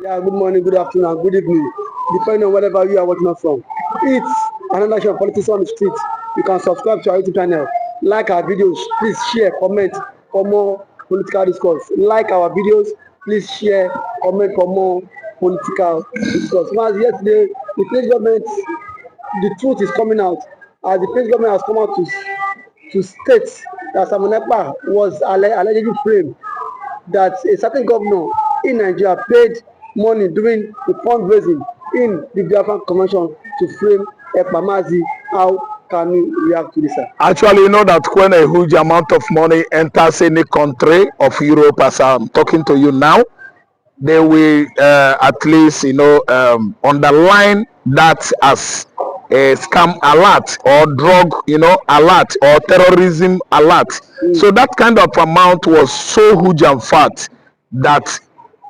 Yeah, good morning, good afternoon, and good evening, depending on wherever you are watching us from. It's another show of politics on the street. You can subscribe to our YouTube channel, like our videos, please share, comment for more political discourse. Like our videos, please share, comment for more political discourse. Now, yesterday, the place government, the truth is coming out, as the place government has come out to state that Simon Ekpa was allegedly framed, that a certain governor in Nigeria paid money during the fundraising in the Biafra convention to frame Ekpa. Mazi, how can you react to this, sir? Actually, you know that when a huge amount of money enters any country of Europe, as I'm talking to you now, they will at least, underline that as a scam alert or drug, alert or terrorism alert. So that kind of amount was so huge and fat that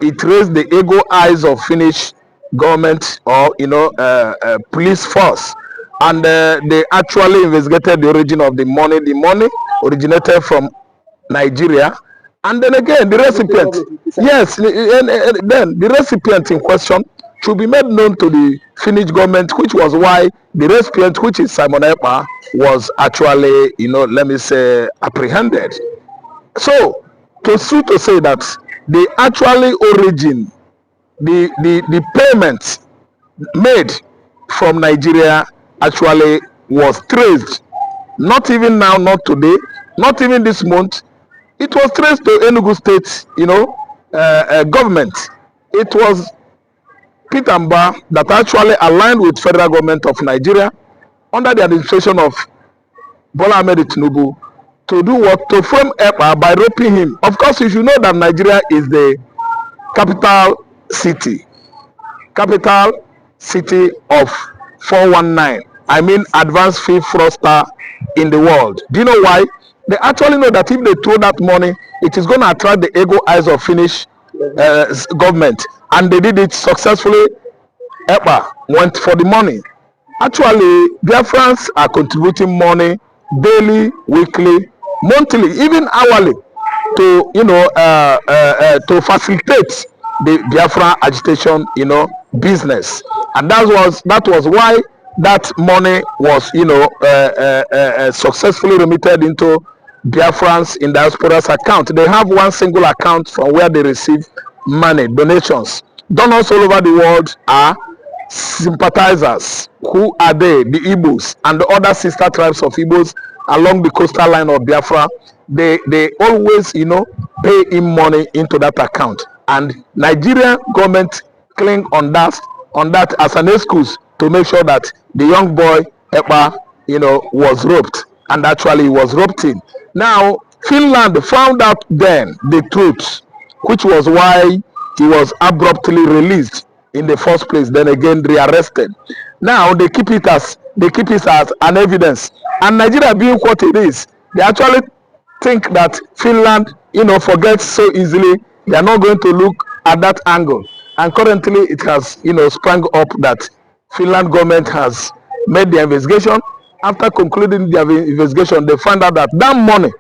it raised the ego eyes of Finnish government or police force, and they actually investigated the origin of the money. The money originated from Nigeria, and then again the recipient, yes, and then the recipient in question should be made known to the Finnish government, which was why the recipient, which is Simon Ekpa, was actually, let me say, apprehended. So, to say that the actually origin, the payment made from Nigeria actually was traced. Not even now, not today, not even this month. It was traced to Enugu State, government. It was P.Mb that actually aligned with federal government of Nigeria under the administration of Bola Ahmed Tinubu to do what? To frame Ekpa by roping him. Of course, you should know that Nigeria is the capital city capital city of 419. I mean, advanced fee fraudster in the world. Do you know why? They actually know that if they throw that money, it is going to attract the ego eyes of Finnish government, and they did it successfully. Ekpa went for the money. Actually, Biafrans are contributing money daily, weekly, monthly, even hourly to to facilitate the Biafra agitation, business, and that was why that money was successfully remitted into Biafrans in diaspora's account. They have one single account from where they receive money, donations. Donors all over the world are sympathizers. Who are they? The Igbos and the other sister tribes of Igbos along the coastal line of Biafra. They always pay in money into that account, and Nigeria government cling on that as an excuse to make sure that the young boy Ekpa was roped, and actually he was roped in. Now Finland found out then the truth, which was why he was abruptly released in the first place, then again rearrested. Now they keep it as an evidence, and Nigeria being what it is, they actually think that Finland forgets so easily. They are not going to look at that angle, and currently it has sprung up that Finland government has made the investigation. After concluding their investigation, they found out that that money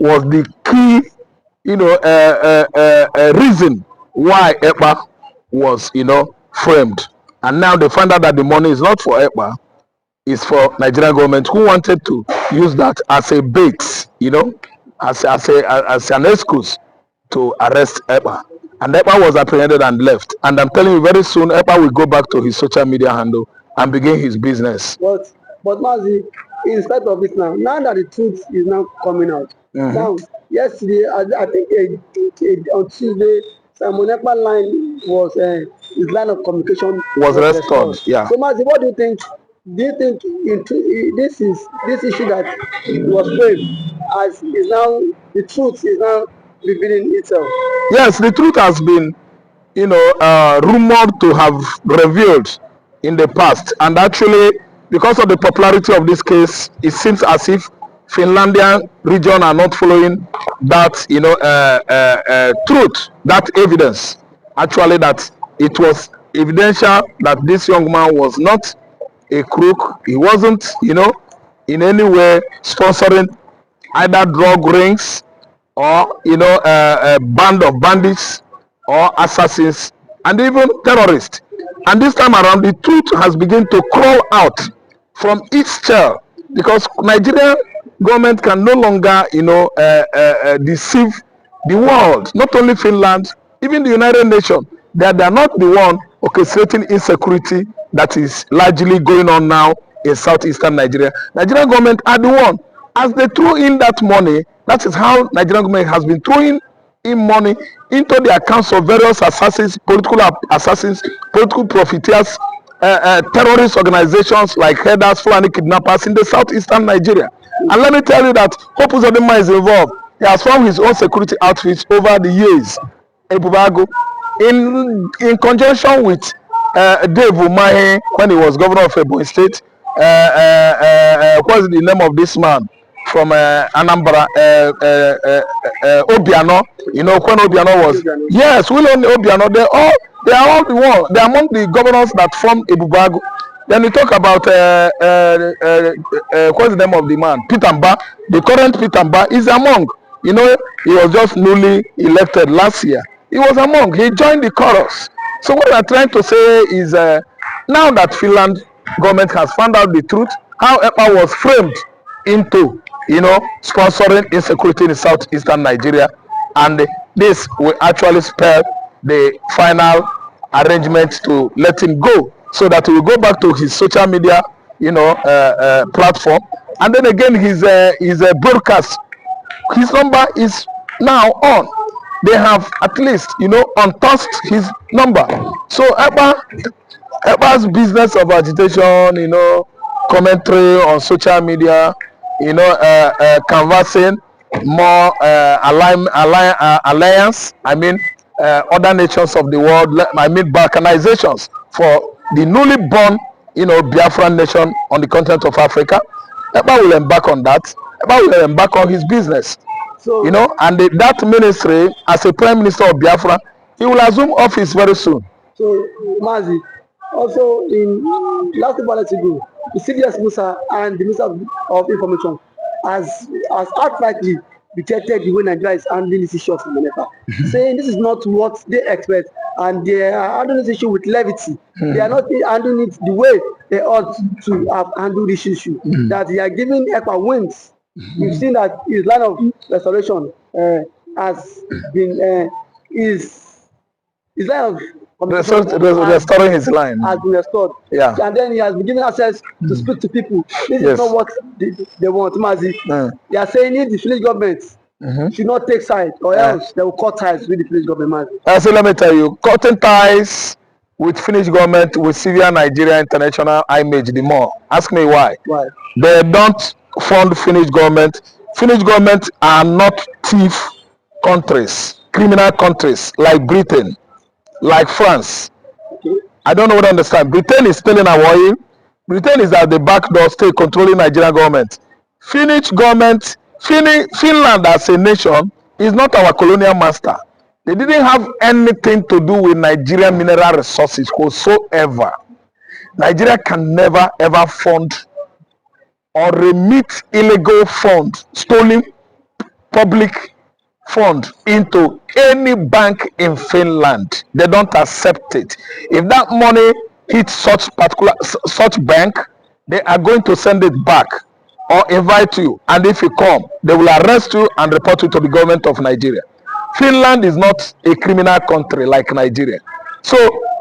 was the key reason why Ekpa was framed. And now they find out that the money is not for Ekpa, it's for Nigerian government, who wanted to use that as a bait, as an excuse to arrest Ekpa. And Ekpa was apprehended and left. And I'm telling you, very soon Ekpa will go back to his social media handle and begin his business. But Mazi, in spite of it now that the truth is now coming out, now yesterday, I think on Tuesday, Simon Ekpa line was his line of communication Was restored. Yeah. So Mazi, what do you think? Do you think this issue that was framed as is now the truth is now revealing itself? Yes, the truth has been rumored to have revealed in the past, and actually because of the popularity of this case, it seems as if Finlandian region are not following that truth, that evidence, actually, that it was evidential that this young man was not a crook. He wasn't in any way sponsoring either drug rings or a band of bandits or assassins and even terrorists. And this time around, the truth has begun to crawl out from its shell, because Nigerian government can no longer, deceive the world, not only Finland, even the United Nations, that they are not the one orchestrating insecurity that is largely going on now in southeastern Nigeria. Nigerian government are the one. As they threw in that money, that is how Nigerian government has been throwing in money into the accounts of various assassins, political profiteers, terrorist organizations like headers, Fulani kidnappers in the southeastern Nigeria. And let me tell you that Hope Uzodinma is involved. He has formed his own security outfits over the years. Ebubago, in conjunction with Dave Umahi when he was governor of Ebonyi State. What's the name of this man from Anambra? Obiano. You know when Obiano was? Yes, William Obiano. They are all the one. They are among the governors that formed Ebubago. Then we talk about what's the name of the man? P.Mb. The current P.Mb is among. You know, he was just newly elected last year. He was among. He joined the chorus. So what we are trying to say is, now that Finland government has found out the truth, how Ekpa was framed into, sponsoring insecurity in southeastern Nigeria, and this will actually spell the final arrangement to let him go, so that he will go back to his social media, platform, and then again his broadcast. His number is now on. They have at least, untouched his number. So Ekpa's business of agitation, commentary on social media, canvassing more alliance. Other nations of the world. Balkanizations for the newly born, Biafran nation on the continent of Africa. Ekpa will embark on that. Ekpa will embark on his business. So, and that ministry, as a prime minister of Biafra, he will assume office very soon. So, Mazi, also in last about ago, the CDS Musa and the Minister of Information has outrightly rejected the way Nigeria is handling this issue of Nepa, saying this is not what they expect, and they are handling this issue with levity. They are not handling it the way they ought to have handled this issue. That they are giving Ekpa wins. We've seen that his line of restoration has been his line of restoring his line has been restored. Yeah. And then he has been given access to speak to people. This is not what they want, Mazi. They are saying if the Finnish government should not take sides, or else they will cut ties with the Finnish government, Mazi. So let me tell you, cutting ties with Finnish government will sever Nigeria international image the more. Ask me why. Why? They don't fund Finnish government. Finnish government are not thief countries, criminal countries like Britain, like France. I don't know what I understand. Britain is stealing our oil. Britain is at the back door, still controlling Nigerian government. Finnish government, Finland as a nation is not our colonial master. They didn't have anything to do with Nigerian mineral resources whatsoever. Nigeria can never ever fund or remit illegal fund, stolen public fund into any bank in Finland. They don't accept it. If that money hits such bank, they are going to send it back or invite you, and if you come, they will arrest you and report you to the government of Nigeria. Finland is not a criminal country like Nigeria. So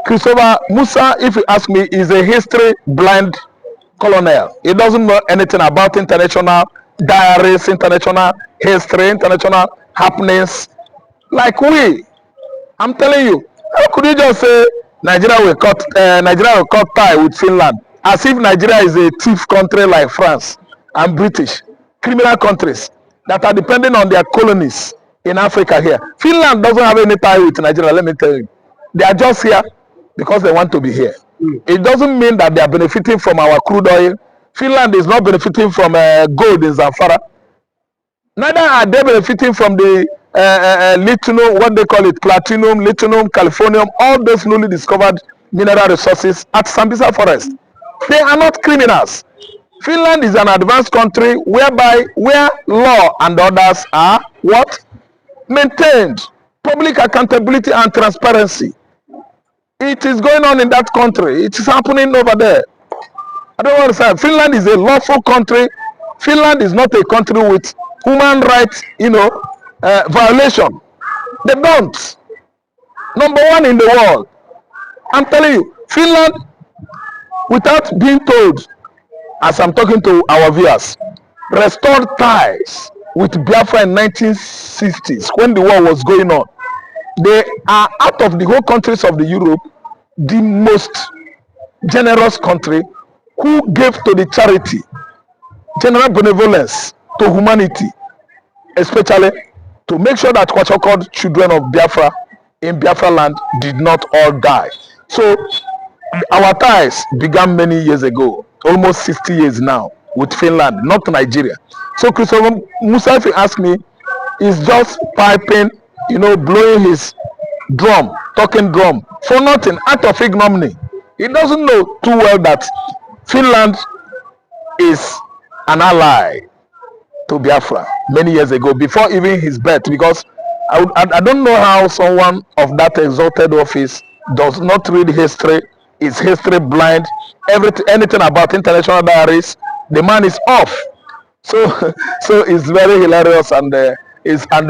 Christopher Musa, if you ask me, is a history blind colonel. He doesn't know anything about international diaries, international history, international happenings like we. I'm telling you, how could you just say Nigeria will cut tie with Finland, as if Nigeria is a thief country like France and British, criminal countries that are depending on their colonies in Africa here. Finland doesn't have any tie with Nigeria, let me tell you. They are just here because they want to be here. It doesn't mean that they are benefiting from our crude oil. Finland is not benefiting from gold in Zamfara. Neither are they benefiting from the lithium, what they call it, platinum, lithium, californium, all those newly discovered mineral resources at Sambisa Forest. They are not criminals. Finland is an advanced country where law and orders are what? Maintained. Public accountability and transparency. It is going on in that country. It is happening over there. I don't understand. Finland is a lawful country. Finland is not a country with human rights, violation. They don't. Number one in the world. I'm telling you, Finland, without being told, as I'm talking to our viewers, restored ties with Biafra in 1960s when the war was going on. They are, out of the whole countries of the Europe, the most generous country who gave to the charity, general benevolence to humanity, especially to make sure that what are called children of Biafra in Biafra land did not all die. So our ties began many years ago, almost 60 years now, with Finland, not Nigeria. So Christopher Musa, if you ask me, is just piping, blowing his drum, talking drum for nothing, out of ignominy. He doesn't know too well that Finland is an ally to Biafra many years ago, before even his birth, because I don't know how someone of that exalted office does not read history, is history blind, anything about international diaries, the man is off. So so it's very hilarious and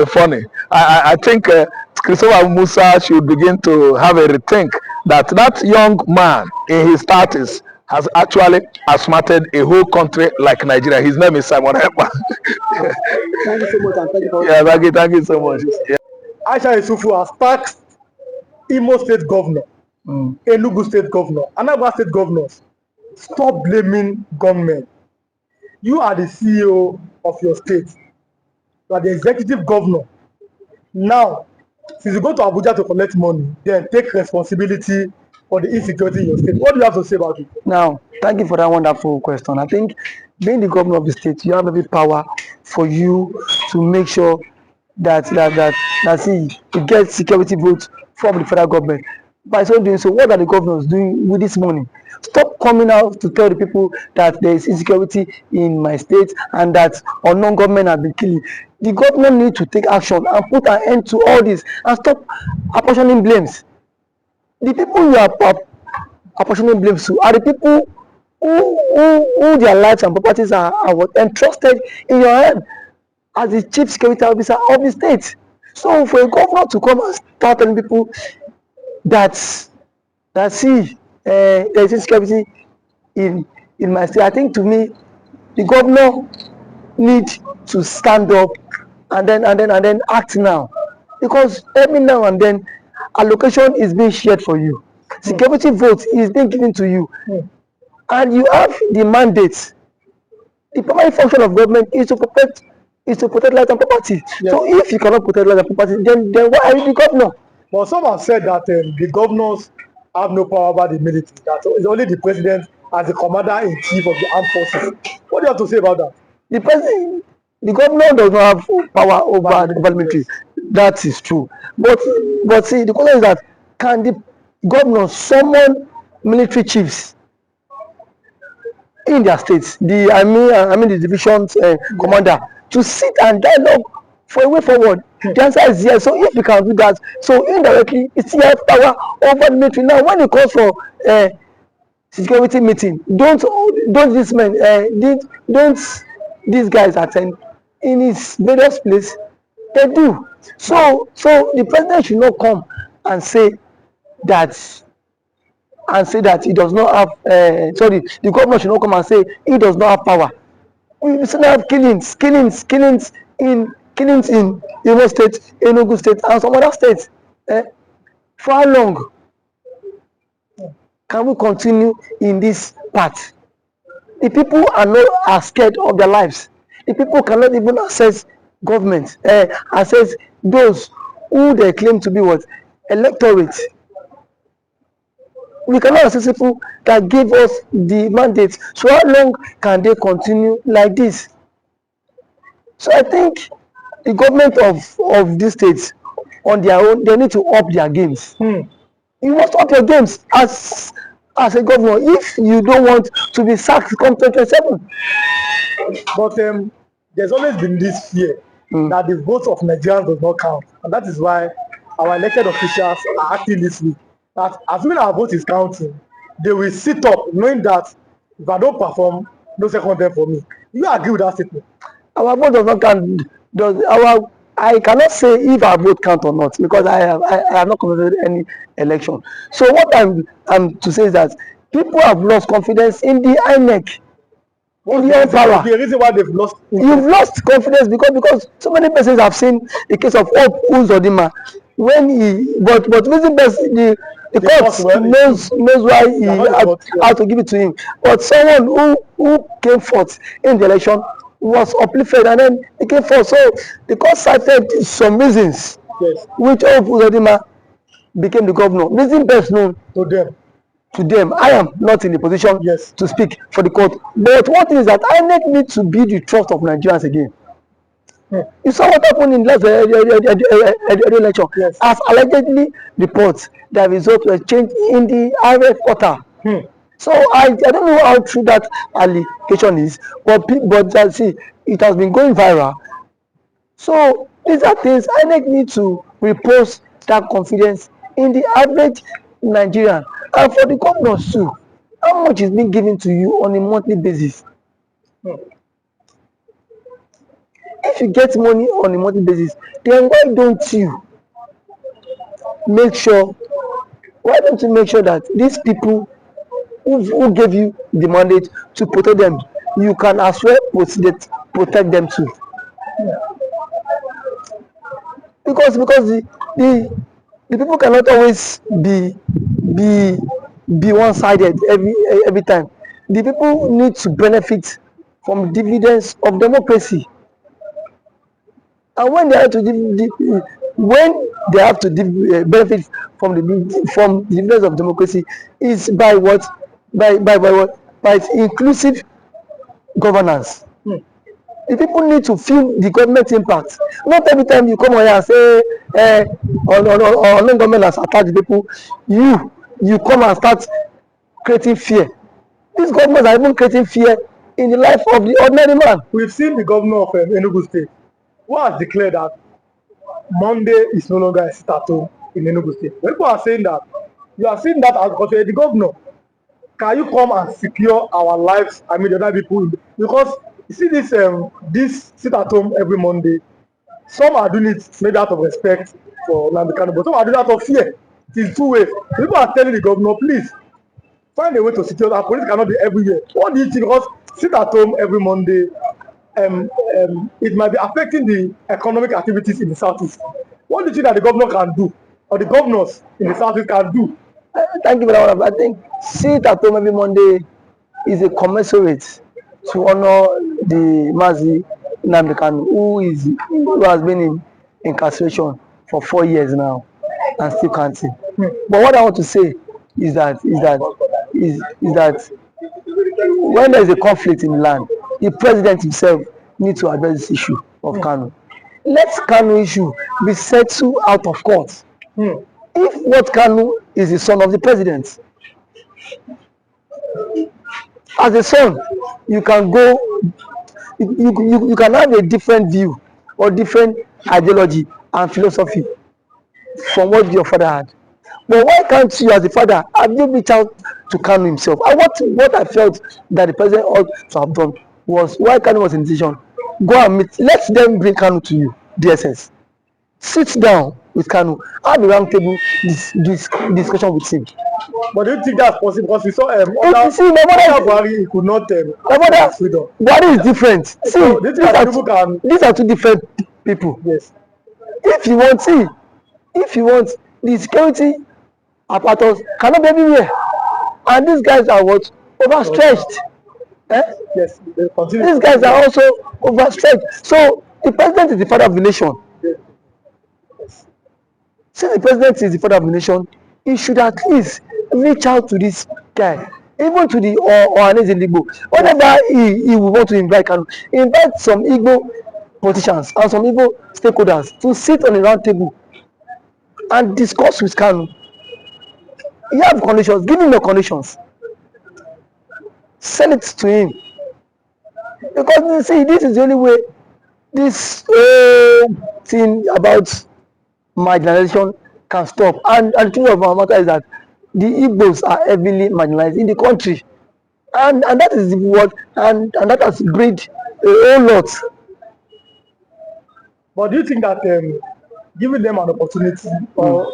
funny. I think Christopher Musa should begin to have a rethink that young man in his 30s has actually outsmarted a whole country like Nigeria. His name is Simon Ekpa. Thank you so much, and thank you for Yeah, thank you so much. Yeah. Aisha Yusufu has tasked Imo State Governor, Enugu State Governor, Anambra State Governors. Stop blaming government. You are the CEO of your state. You are the executive governor. Now, since you go to Abuja to collect money, then take responsibility for the insecurity in your state. What do you have to say about it? Now, thank you for that wonderful question. I think being the governor of the state, you have every power for you to make sure that you get security votes from the federal government. By so doing so, what are the governors doing with this money? Stop coming out to tell the people that there is insecurity in my state and that unknown government have been killing. The government need to take action and put an end to all this and stop apportioning blames. The people you are apportioning blames to are the people who their lives and properties are entrusted in your hand as the chief security officer of the state. So for a governor to come and start telling people that see there is insecurity in my state, I think to me the governor need to stand up and then act now, because every now and then allocation is being shared for you, security vote is being given to you, and you have the mandate. The primary function of government is to protect life and property. Yes. So if you cannot protect life and property, then why are you the governor? But some have said that the governors have no power over the military. That it's only the president as the commander-in-chief of the armed forces. What do you have to say about that? The governor does not have power over the military. That is true. But see, the question is that can the governor summon military chiefs in their states, I mean the division's commander, to sit and dialogue for a way forward? The answer is yes. So if we can do that, so indirectly it's still have power over the military. Now when it calls for security meeting, don't this man don't these guys attend in his various place? They do. So the president should not come and say that he does not have the governor should not come and say he does not have power. We still have killings in Imo State, Enugu State, and some other states. For how long can we continue in this path? The people are scared of their lives. The people cannot even access government, access those who they claim to be electorate. We cannot access people that give us the mandate. So how long can they continue like this? So I think the government of these states on their own, they need to up their games. You must up your games as a governor if you don't want to be sacked come 2027. But there's always been this fear that the votes of Nigerians does not count, and that is why our elected officials are acting this way. that assuming our vote is counting, they will sit up knowing that if I don't perform, no second term for me. You agree with that statement? Our vote does not count. Does our I cannot say if our vote count or not because I have not conducted any election. So what I'm to say is that people have lost confidence in the INEC, in the own power. The reason why they've lost You've lost confidence because so many persons have seen the case of Hope Uzodinma when he but reason best the court knows why he had to give it to him. But someone who came forth in the election was uplifted and then he came forth. So the court cited some reasons which Hope Uzodinma became the governor. Reason best known to them. I am not in the position to speak for the court. But one thing is that INEC need to be the trust of Nigerians again. You saw what happened in last election. As allegedly reports, the results were changed in the IRF quarter. So I don't know how true that allegation is, but see, it has been going viral. So these are things INEC need to repose that confidence in the average Nigerian. And for the governors too, how much is being given to you on a monthly basis? If you get money on a monthly basis, then why don't you make sure that these people who gave you the mandate to protect them, you can as well protect them too? Because the people cannot always be one-sided every time. The people need to benefit from dividends of democracy. And when they have to benefit from the dividends of democracy is by what? By inclusive governance. The people need to feel the government impact. Not every time you come on here and say on government has attacked the people, you come and start creating fear. These governments are even creating fear in the life of the ordinary man. We've seen the governor of Enugu State who has declared that Monday is no longer a sit-at-home in Enugu State. When people are saying that, you are seeing that as the governor. Can you come and secure our lives? I mean, the other people, because you see this sit-at-home every Monday. Some are doing it maybe out of respect for nnamdikanu, but some are doing it out of fear. It is two ways. People are telling the governor, please find a way to secure that. Police cannot be everywhere. What do you think? Because sit at home every Monday, it might be affecting the economic activities in the southeast. What do you think that the governor can do, or the governors in the southeast can do? Thank you, brother. I think sit at home every Monday is a commensurate to honor the Mazi Nnamdikanu, who has been in incarceration for 4 years now and still counting. But what I want to say is that when there is a conflict in the land, the president himself needs to address this issue of Kanu. Let Kanu issue be settled out of court. If what Kanu is the son of the president, as a son, you can go, you can have a different view or different ideology and philosophy from what your father had. But why can't you, as a father, have you reached out to Kanu himself? And what I felt that the president ought to have done was, why Kanu was in decision, go and meet, let them bring Kanu to you, DSS. Sit down with Kanu, have a round table discussion with him. But do you think that's possible? Because we saw Buhari, he could not Buhari is different. See, so, these are two different people. Yes. If you want the security apparatus cannot be everywhere, and these guys are what? Overstretched. Yes. These guys are also overstretched. So the president is the father of the nation. Yes. Since the president is the father of the nation, he should at least reach out to this guy, even to the Ohanes in Igbo. Whenever he will want to invite some Igbo politicians and some Igbo stakeholders to sit on a round table and discuss with Kanu. You have conditions, give him your conditions. Send it to him. Because you see, this is the only way this thing about marginalization can stop. And the truth of our matter is that the Igbos are heavily marginalized in the country, and that is what and that has breed a whole lot. But do you think that giving them an opportunity, or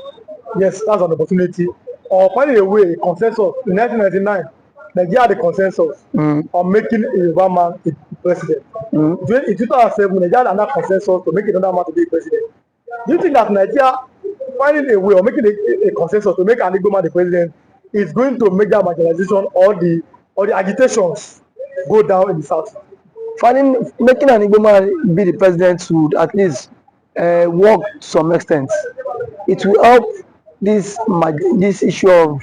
yes, that's an opportunity, or finding a way, a consensus in 1999, Nigeria had a consensus on making a Yoruba man a president. In 2007, Nigeria had another consensus to make another man to be a president. Do you think that Nigeria finding a way or making a consensus to make an Igbo man the president is going to make that marginalization or the agitations go down in the south? Making an Igbo man be the president would at least work to some extent. It will help this issue of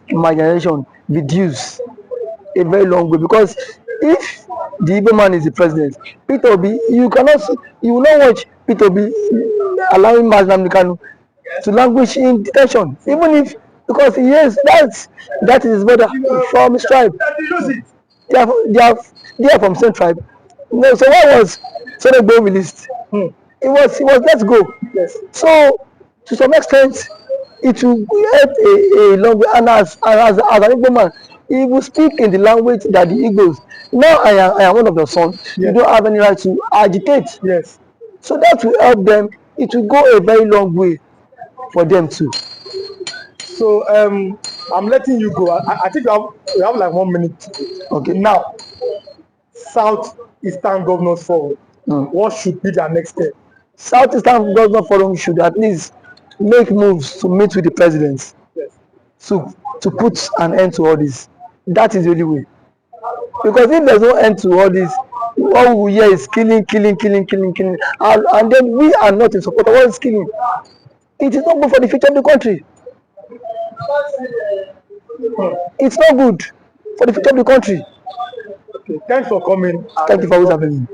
marginalization reduce a very long way, because if the Igbo man is the president, P.Mb, you will not watch P.Mb allowing nnamdikanu to languish in detention, even if, because yes, that is his brother from his tribe. They are from same tribe. No, so why was Sonegbo released? It was let's go. Yes. So to some extent, it will help a long way. And as an Igbo man, he will speak in the language that the Igbos. Now I am one of the sons. Yes. You don't have any right to agitate. Yes. So that will help them. It will go a very long way for them too. So I'm letting you go. I think we have like 1 minute. Okay. Now, Southeastern Governors Forum. What should be their next step? Southeastern Governors Forum should at least make moves to meet with the presidents. Yes. To put an end to all this. That is the only way. Because if there's no end to all this, all we hear is killing. And then we are not in support of all this killing. It is not good for the future of the country. It's not good for the future of the country. Okay, thanks for coming. Thank you for having me.